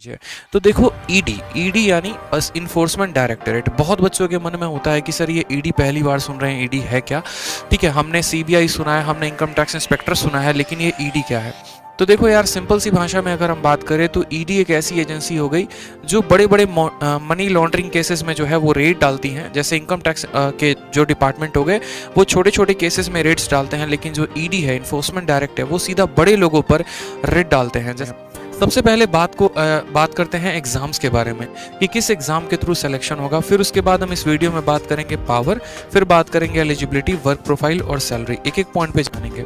है। तो देखो ईडी, ईडी यानी इन्फोर्समेंट डायरेक्टरेट। बहुत बच्चों के मन में होता है कि सर ये ईडी पहली बार सुन रहे हैं, ईडी है क्या? ठीक है, हमने सीबीआई सुना है, हमने इनकम टैक्स इंस्पेक्टर सुना है, लेकिन ये ईडी क्या है? तो देखो यार, सिंपल सी भाषा में अगर हम बात करें तो ईडी एक ऐसी एजेंसी हो गई जो बड़े बड़े मनी लॉन्ड्रिंग केसेस में जो है वो रेड डालती हैं। जैसे इनकम टैक्स के जो डिपार्टमेंट हो गए वो छोटे छोटे केसेस में रेड्स डालते हैं, लेकिन जो ईडी है, इन्फोर्समेंट डायरेक्ट है, वो सीधा बड़े लोगों पर रेड डालते हैं। जैसे सबसे पहले बात करते हैं एग्जाम्स के बारे में कि किस एग्जाम के थ्रू सिलेक्शन होगा। फिर उसके बाद हम इस वीडियो में बात करेंगे पावर, फिर बात करेंगे एलिजिबिलिटी, वर्क प्रोफाइल और सैलरी। एक एक पॉइंट पे जानेंगे।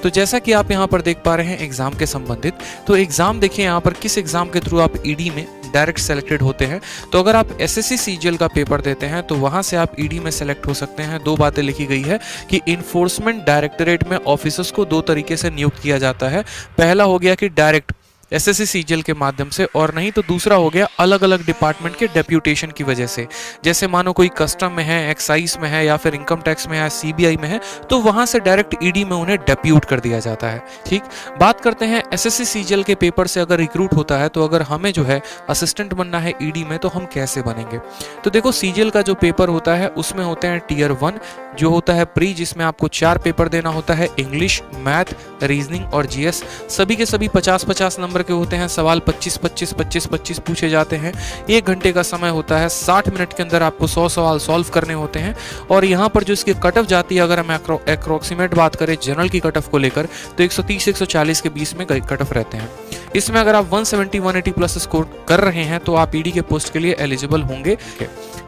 तो जैसा कि आप यहाँ पर देख पा रहे हैं एग्जाम के संबंधित, तो एग्जाम देखिए यहाँ पर किस एग्जाम के थ्रू आप ईडी में डायरेक्ट सेलेक्टेड होते हैं। तो अगर आप एसएससी सीजीएल का पेपर देते हैं तो वहां से आप ईडी में सेलेक्ट हो सकते हैं। दो बातें लिखी गई है कि इन्फोर्समेंट डायरेक्टरेट में ऑफिसर्स को दो तरीके से नियुक्त किया जाता है। पहला हो गया कि डायरेक्ट एसएससी सीजीएल के माध्यम से, और नहीं तो दूसरा हो गया अलग अलग डिपार्टमेंट के डेप्यूटेशन की वजह से। जैसे मानो कोई कस्टम में है, एक्साइज में है, या फिर इनकम टैक्स में है, सीबीआई में है, तो वहां से डायरेक्ट ईडी में उन्हें डेप्यूट कर दिया जाता है। ठीक, बात करते हैं एसएससी सीजीएल के पेपर से अगर रिक्रूट होता है तो अगर हमें जो है असिस्टेंट बनना है ईडी में तो हम कैसे बनेंगे? तो देखो सीजीएल का जो पेपर होता है उसमें होते हैं टीयर 1 जो होता है प्री, जिसमें आपको 4 पेपर देना होता है, इंग्लिश, मैथ, रीजनिंग और जीएस। सभी के सभी 50-50 नंबर के होते हैं। सवाल 25-25 पूछे जाते हैं। 1 घंटे का समय होता है। 60 मिनट के अंदर आपको 100 सवाल सॉल्व करने होते हैं। और यहाँ पर जो इसकी कट ऑफ जाती है, अगर हम अप्रोक्सीमेट बात करें जनरल की कट ऑफ को लेकर, तो 130-140 के बीच में कट ऑफ रहते हैं। इसमें अगर आप 170-180 प्लस स्कोर कर रहे हैं तो आप ईडी के पोस्ट के लिए एलिजिबल होंगे।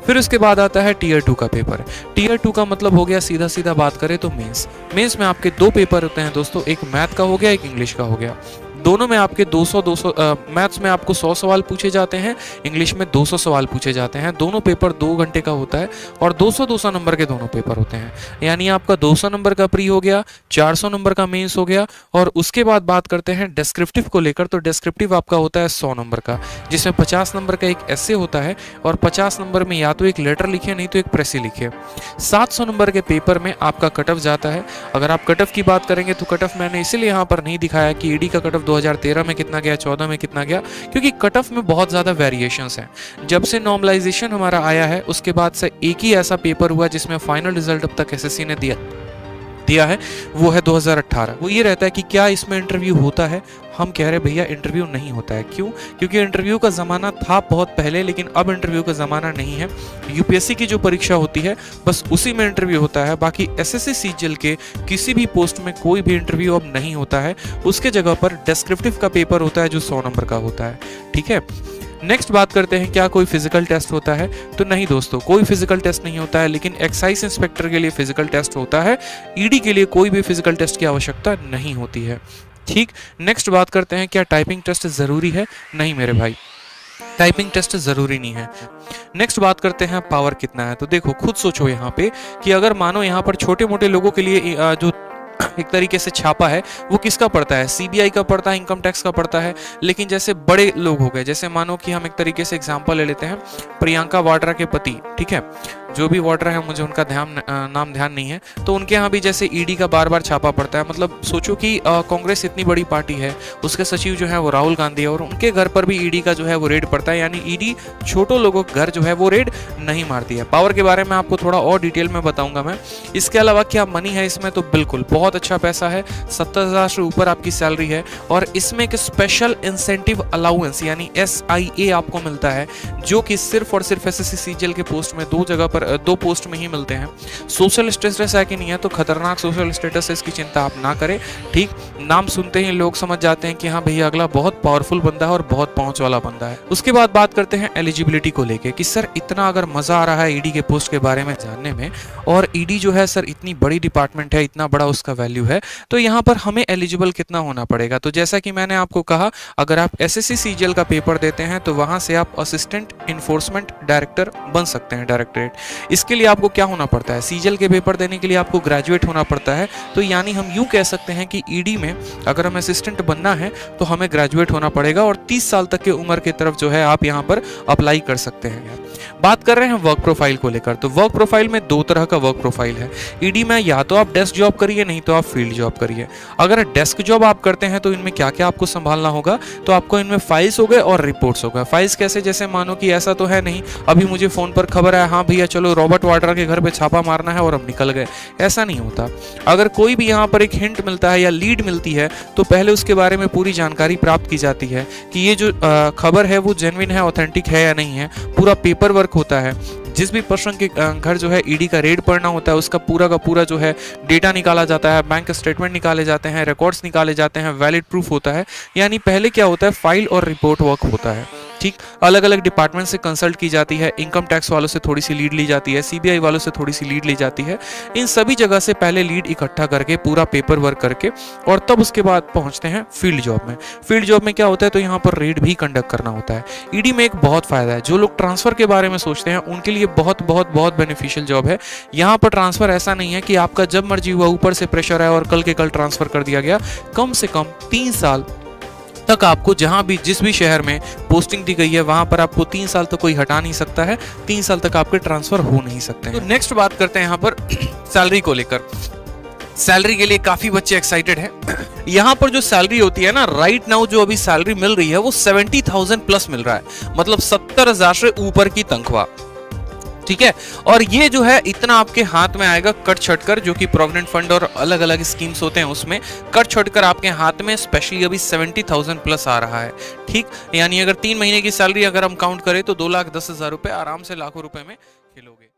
फिर उसके बाद आता है टीयर 2 का पेपर। टीयर 2 का मतलब हो गया, सीधा सीधा बात करें तो मेंस। मेंस में आपके 2 पेपर होते हैं दोस्तों, एक मैथ का हो गया, एक इंग्लिश का हो गया। दोनों में आपके 200 मैथ्स में आपको 100 सवाल पूछे जाते हैं, इंग्लिश में 200 सवाल पूछे जाते हैं। दोनों पेपर 2 घंटे का होता है और 200-200 नंबर के दोनों पेपर होते हैं। यानी आपका 200 नंबर का प्री हो गया, 400 नंबर का मेंस हो गया। और उसके बाद बात करते हैं डिस्क्रिप्टिव को लेकर, तो डिस्क्रिप्टिव आपका होता है 100 नंबर का, जिसमें 50 नंबर का एक एस्से होता है और 50 नंबर में या तो एक लेटर लिखे, नहीं तो एक प्रेसी लिखे। 700 नंबर के पेपर में आपका कट ऑफ जाता है। अगर आप कट ऑफ की बात करेंगे तो कट ऑफ मैंने इसीलिए यहाँ पर नहीं दिखाया कि ईडी का कट ऑफ 2013 में कितना गया, 14 में कितना गया, क्योंकि कट ऑफ में बहुत ज़्यादा वेरिएशंस हैं। जब से नॉर्मलाइजेशन हमारा आया है उसके बाद से एक ही ऐसा पेपर हुआ जिसमें फाइनल रिजल्ट अब तक एसएससी ने दिया है, वो है 2018। वो ये रहता है कि क्या इसमें इंटरव्यू होता है? हम कह रहे भैया इंटरव्यू नहीं होता है। क्यों? क्योंकि इंटरव्यू का ज़माना था बहुत पहले, लेकिन अब इंटरव्यू का ज़माना नहीं है। यूपीएससी की जो परीक्षा होती है बस उसी में इंटरव्यू होता है। बाकी एसएससी सीजीएल के किसी भी पोस्ट में कोई भी इंटरव्यू अब नहीं होता है। उसके जगह पर डिस्क्रिप्टिव का पेपर होता है जो 100 नंबर का होता है। ठीक है, नेक्स्ट बात करते हैं क्या कोई फिजिकल टेस्ट होता है? तो नहीं दोस्तों, कोई फिजिकल टेस्ट नहीं होता है, लेकिन एक्साइज इंस्पेक्टर के लिए फिजिकल टेस्ट होता है। ईडी के लिए कोई भी फिजिकल टेस्ट की आवश्यकता नहीं होती है। ठीक, नेक्स्ट बात करते हैं क्या टाइपिंग टेस्ट जरूरी है? नहीं मेरे भाई, टाइपिंग टेस्ट जरूरी नहीं है। नेक्स्ट बात करते हैं पावर कितना है। तो देखो खुद सोचो यहाँ पे कि अगर मानो यहाँ पर छोटे मोटे लोगों के लिए जो एक तरीके से छापा है वो किसका पड़ता है? सीबीआई का पड़ता है, इनकम टैक्स का पड़ता है। लेकिन जैसे बड़े लोग हो गए, जैसे मानो कि हम एक तरीके से एग्जांपल ले लेते हैं प्रियंका वाड्रा के पति, ठीक है, जो भी वाड्रा है, मुझे उनका नाम ध्यान नहीं है, तो उनके यहाँ भी जैसे ईडी का बार बार छापा पड़ता है। मतलब सोचो कि कांग्रेस इतनी बड़ी पार्टी है, उसके सचिव जो है वो राहुल गांधी है, और उनके घर पर भी ईडी का जो है वो रेड पड़ता है। यानी ईडी छोटों लोगों के घर जो है वो रेड नहीं मारती है। पावर के बारे में आपको थोड़ा और डिटेल में बताऊंगा मैं। इसके अलावा क्या मनी है इसमें? तो बिल्कुल बहुत अच्छा पैसा है। 70,000 से ऊपर आपकी सैलरी है, और इसमें एक स्पेशल इंसेंटिव अलाउंस यानी SIA आपको मिलता है, जो कि सिर्फ और सिर्फ एसएससी सीजीएल के पोस्ट में 2 पोस्ट में ही मिलते हैं। सोशल स्टेटस है कि नहीं है? तो खतरनाक सोशल स्टेटस है, इसकी चिंता आप ना करें। ठीक, नाम सुनते ही लोग समझ जाते हैं कि हाँ भैया अगला बहुत पावरफुल बंदा है और बहुत पहुंच वाला बंदा है। उसके बाद बात करते हैं एलिजिबिलिटी को लेके कि सर इतना अगर मजा आ रहा है ईडी के पोस्ट के बारे में जानने में, और ईडी जो है सर इतनी बड़ी डिपार्टमेंट है, इतना बड़ा उसका वैल्यू है, तो यहाँ पर हमें एलिजिबल कितना होना पड़ेगा? तो जैसा कि मैंने आपको कहा, अगर आप एसएससी सीजीएल का पेपर देते हैं तो वहां से आप असिस्टेंट इन्फोर्समेंट डायरेक्टर बन सकते हैं, डायरेक्टरेट। इसके लिए आपको क्या होना पड़ता है? सीजीएल के पेपर देने के लिए आपको ग्रेजुएट होना पड़ता है। तो यानी हम यूं कह सकते हैं कि ईडी में अगर हमें असिस्टेंट बनना है तो हमें ग्रेजुएट होना पड़ेगा, और 30 साल तक की उम्र की तरफ जो है आप यहाँ पर अप्लाई कर सकते हैं। बात कर रहे हैं वर्क प्रोफाइल को लेकर, तो वर्क प्रोफाइल में दो तरह का वर्क प्रोफाइल है ईडी में, या तो आप डेस्क जॉब करिए नहीं तो आप फील्ड जॉब करिए। अगर डेस्क जॉब आप करते हैं तो इनमें क्या क्या आपको संभालना होगा, तो आपको इनमें फाइल्स हो गए और रिपोर्ट्स हो गए। फाइल्स कैसे, जैसे मानो कि ऐसा तो है नहीं अभी मुझे फोन पर खबर है हाँ भैया चलो रॉबर्ट वाड्रा के घर पे छापा मारना है और हम निकल गए, ऐसा नहीं होता। अगर कोई भी यहाँ पर एक हिंट मिलता है या लीड मिलती है तो पहले उसके बारे में पूरी जानकारी प्राप्त की जाती है कि ये जो खबर है वो जेन्युइन है, ऑथेंटिक है या नहीं है। पूरा पेपर वर्क होता है, जिस भी पर्सन के घर जो है ईडी का रेड पड़ना होता है उसका पूरा का पूरा जो है डेटा निकाला जाता है, बैंक स्टेटमेंट निकाले जाते हैं, रिकॉर्ड्स निकाले जाते हैं, वैलिड प्रूफ होता है। यानी पहले क्या होता है, फाइल और रिपोर्ट वर्क होता है। ठीक, अलग अलग डिपार्टमेंट से कंसल्ट की जाती है, इनकम टैक्स वालों से थोड़ी सी लीड ली जाती है, सीबीआई वालों से थोड़ी सी लीड ली जाती है। इन सभी जगह से पहले लीड इकट्ठा करके पूरा पेपर वर्क करके और तब उसके बाद पहुंचते हैं फील्ड जॉब में। फील्ड जॉब में क्या होता है, तो यहाँ पर रेड भी कंडक्ट करना होता है। ईडी में एक बहुत फायदा है, जो लोग ट्रांसफर के बारे में सोचते हैं उनके लिए बहुत बहुत बहुत बेनिफिशियल जॉब है। यहाँ पर ट्रांसफर ऐसा नहीं है कि आपका जब मर्जी हुआ ऊपर से प्रेशर है और कल के कल ट्रांसफर कर दिया गया। कम से कम 3 साल तक आपको जहां भी जिस भी शहर में पोस्टिंग दी गई है वहां पर आपको 3 साल तक कोई हटा नहीं सकता है, 3 साल तक आपके ट्रांसफर हो नहीं सकते हैं। तो नेक्स्ट बात करते हैं यहाँ पर सैलरी को लेकर। सैलरी के लिए काफी बच्चे एक्साइटेड हैं। यहाँ पर जो सैलरी होती है ना, राइट नाउ जो अभी सैलरी मिल रही है वो 70,000 प्लस मिल रहा है, मतलब 70,000 से ऊपर की तनख्वाह। ठीक है, और ये जो है इतना आपके हाथ में आएगा कट छट कर, जो कि प्रोविडेंट फंड और अलग अलग स्कीम्स होते हैं उसमें कट छट कर आपके हाथ में स्पेशली अभी 70,000 प्लस आ रहा है। ठीक, यानी अगर 3 महीने की सैलरी अगर हम काउंट करें तो 2,10,000 रुपए आराम से लाखों रुपए में खिलोगे।